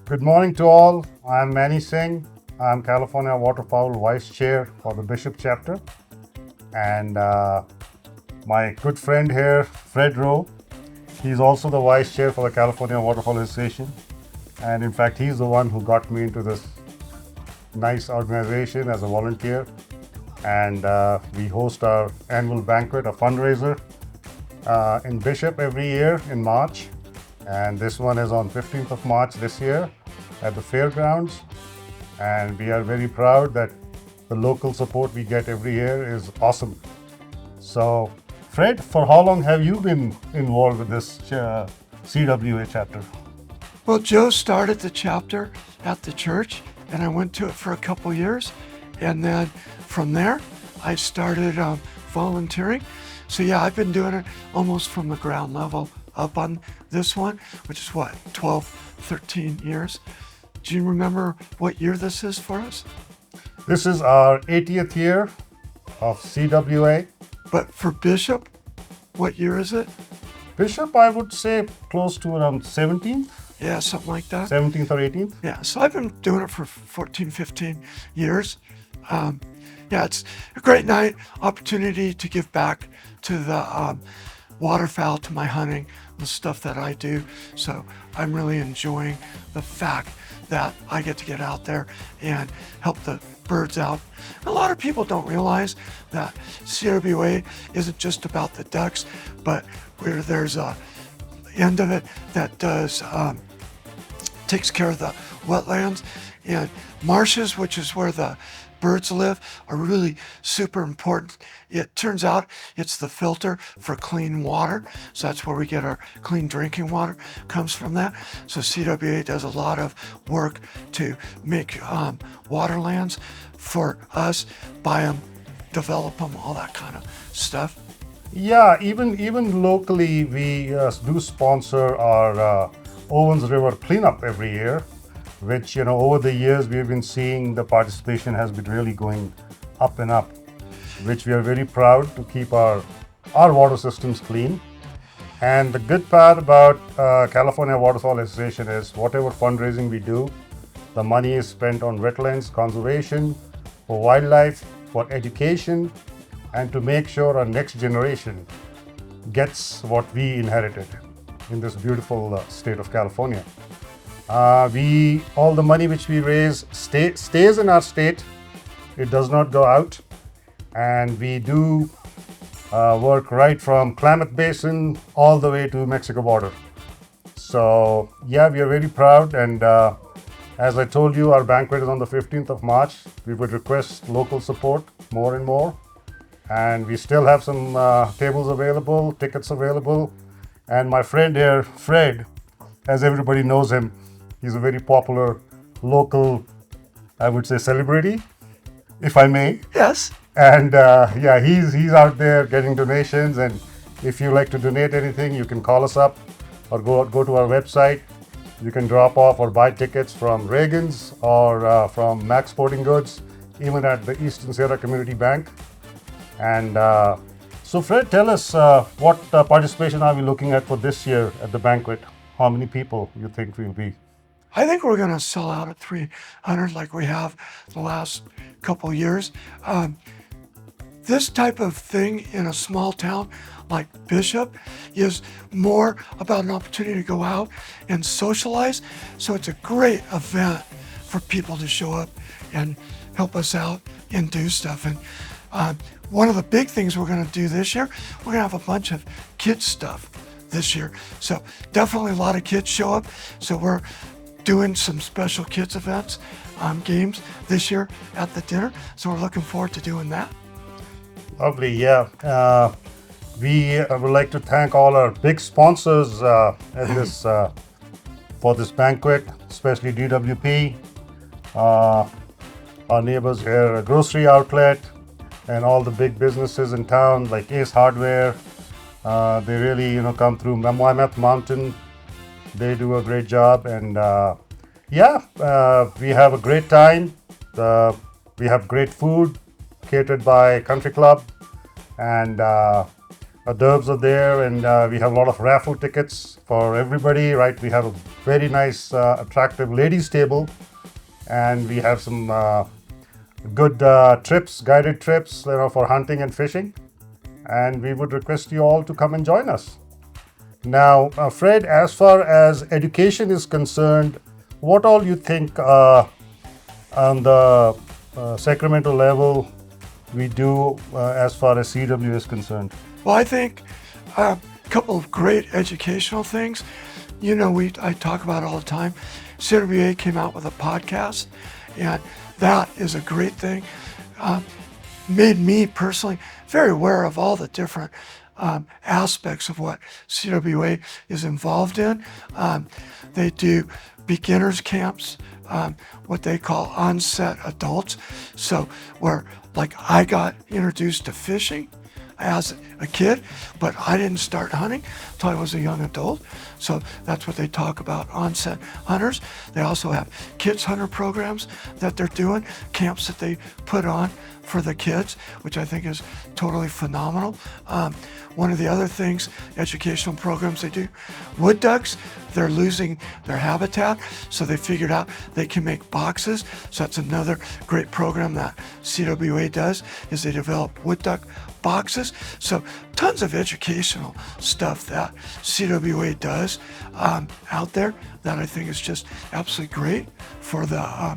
Good morning to all. I'm Manny Singh. I'm California Waterfowl Vice Chair for the Bishop Chapter. And my good friend here, Fred Rowe, he's also the Vice Chair for the California Waterfowl Association. And in fact, he's the one who got me into this nice organization as a volunteer. And we host our annual banquet, a fundraiser in Bishop every year in March. And this one is on 15th of March this year at the fairgrounds. And we are very proud that the local support we get every year is awesome. So, Fred, for how long have you been involved with this CWA chapter? Well, Joe started the chapter at the church, and I went to it for a couple years. And then from there, I started volunteering. So yeah, I've been doing it almost from the ground level up on this one, which is what, 12, 13 years. Do you remember what year this is for us? This is our 80th year of CWA. But for Bishop, what year is it? Bishop, I would say close to around 17th, Yeah, something like that. 17th or 18th. Yeah, so I've been doing it for 14, 15 years. Yeah, it's a great night, opportunity to give back to the waterfowl, to my hunting, the stuff that I do. So I'm really enjoying the fact that I get to get out there and help the birds out. A lot of people don't realize that CWA isn't just about the ducks, but where there's a end of it that does takes care of the wetlands and marshes, which is where the birds live, are really super important. It turns out it's the filter for clean water. So that's where we get our clean drinking water, comes from that. So CWA does a lot of work to make waterlands for us, buy them, develop them, all that kind of stuff. Yeah, even locally, we do sponsor our Owens River cleanup every year, which, over the years we've been seeing the participation has been really going up and up, which we are very proud to keep our water systems clean. And the good part about California Waterfowl Association is whatever fundraising we do, the money is spent on wetlands conservation, for wildlife, for education, and to make sure our next generation gets what we inherited in this beautiful state of California. All the money which we raise stays in our state. It does not go out, and we do work right from Klamath Basin all the way to Mexico border. So yeah, we are very proud, and as I told you, our banquet is on the 15th of March. We would request local support more and more, and we still have some tables available, tickets available. And my friend here, Fred, as everybody knows him, he's a very popular local, I would say, celebrity, if I may. Yes. And yeah, he's out there getting donations. And if you like to donate anything, you can call us up or go to our website. You can drop off or buy tickets from Reagan's or from Max Sporting Goods, even at the Eastern Sierra Community Bank. And so Fred, tell us what participation are we looking at for this year at the banquet? How many people you think will be? I think we're going to sell out at 300 like we have the last couple years. This type of thing in a small town like Bishop is more about an opportunity to go out and socialize. So it's a great event for people to show up and help us out and do stuff. And one of the big things we're going to do this year, we're going to have a bunch of kids stuff this year. So definitely a lot of kids show up. So we're doing some special kids events, games this year at the dinner. So we're looking forward to doing that. Lovely, yeah. We would like to thank all our big sponsors at this for this banquet, especially DWP, our neighbors here, a grocery outlet, and all the big businesses in town like Ace Hardware. They really, come through Mammoth Mountain. They do a great job, and we have a great time. We have great food catered by Country Club, and Our derbs are there, and we have a lot of raffle tickets for everybody, right? We have a very nice, attractive ladies' table, and we have some good trips, guided trips, for hunting and fishing. And we would request you all to come and join us. Now, Fred, as far as education is concerned, what all you think on the Sacramento level we do as far as CW is concerned? Well, I think a couple of great educational things. I talk about it all the time. CWA came out with a podcast, and that is a great thing. Made me personally very aware of all the different aspects of what CWA is involved in. They do beginners camps, what they call onset adults. So where like I got introduced to fishing as a kid, but I didn't start hunting until I was a young adult. So that's what they talk about, onset hunters. They also have kids hunter programs that they're doing, camps that they put on for the kids, which I think is totally phenomenal. One of the other things, educational programs they do, wood ducks, they're losing their habitat, so they figured out they can make boxes. So that's another great program that CWA does, is they develop wood duck boxes. So tons of educational stuff that CWA does out there that I think is just absolutely great for the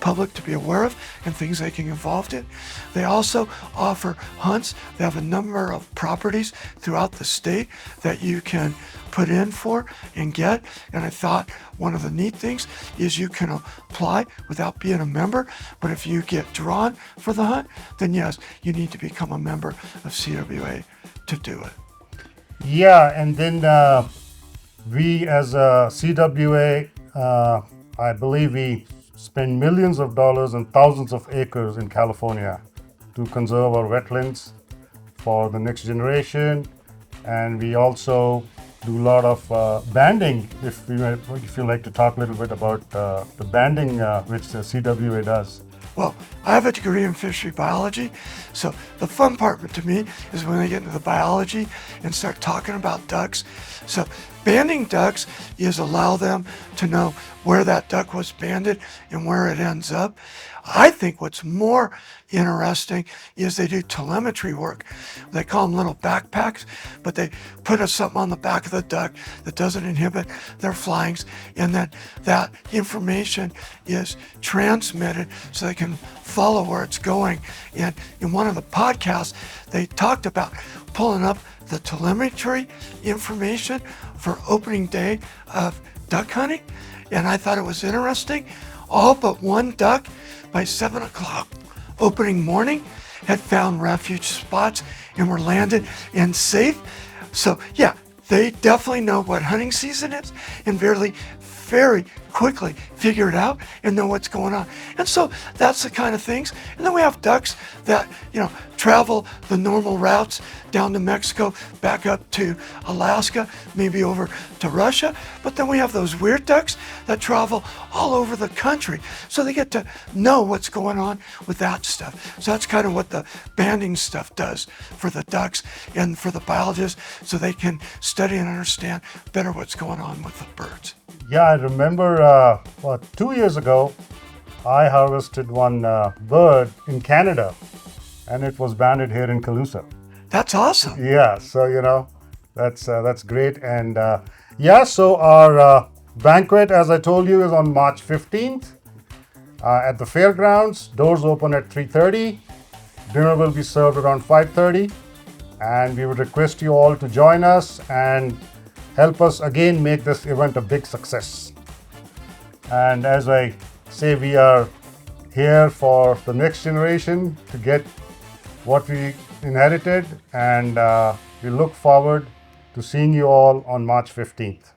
public to be aware of and things they can get involved in. They also offer hunts. They have a number of properties throughout the state that you can put in for and get. And I thought one of the neat things is you can apply without being a member, but if you get drawn for the hunt, then yes, you need to become a member of CWA to do it. Yeah, and then we as a CWA, I believe we spend millions of dollars and thousands of acres in California to conserve our wetlands for the next generation. And we also do a lot of banding, if you like to talk a little bit about the banding which the CWA does. Well, I have a degree in fishery biology, so the fun part to me is when I get into the biology and start talking about ducks. So banding ducks is allow them to know where that duck was banded and where it ends up. I think what's more interesting is they do telemetry work. They call them little backpacks, but they put something on the back of the duck that doesn't inhibit their flyings, and then that information is transmitted so they can follow where it's going. And in one of the podcasts, they talked about pulling up the telemetry information for opening day of duck hunting, and I thought it was interesting. All but one duck by 7 o'clock opening morning had found refuge spots and were landed and safe. So yeah, they definitely know what hunting season is and very quickly figure it out and know what's going on. And so that's the kind of things. And then we have ducks that, travel the normal routes down to Mexico, back up to Alaska, maybe over to Russia. But then we have those weird ducks that travel all over the country. So they get to know what's going on with that stuff. So that's kind of what the banding stuff does for the ducks and for the biologists, so they can study and understand better what's going on with the birds. Yeah, I remember 2 years ago, I harvested one bird in Canada, and it was banded here in Calusa. That's awesome. Yeah, so that's great. And so our banquet, as I told you, is on March 15th at the fairgrounds. Doors open at 3:30. Dinner will be served around 5:30, and we would request you all to join us and help us again make this event a big success. And as I say, we are here for the next generation to get what we inherited, and we look forward to seeing you all on March 15th.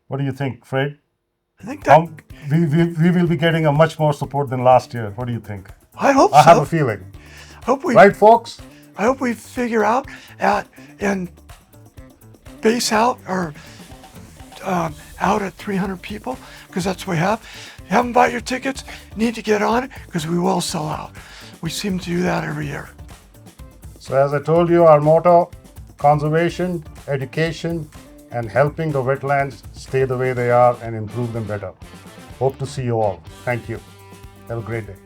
What do you think, Fred? I think that we will be getting a much more support than last year. What do you think? I hope so. I have a feeling. Right, folks? I hope we figure out and base out or out at 300 people, because that's what we have. If you haven't bought your tickets, you need to get on it, because we will sell out. We seem to do that every year. So as I told you, our motto, conservation, education, and helping the wetlands stay the way they are and improve them better. Hope to see you all. Thank you. Have a great day.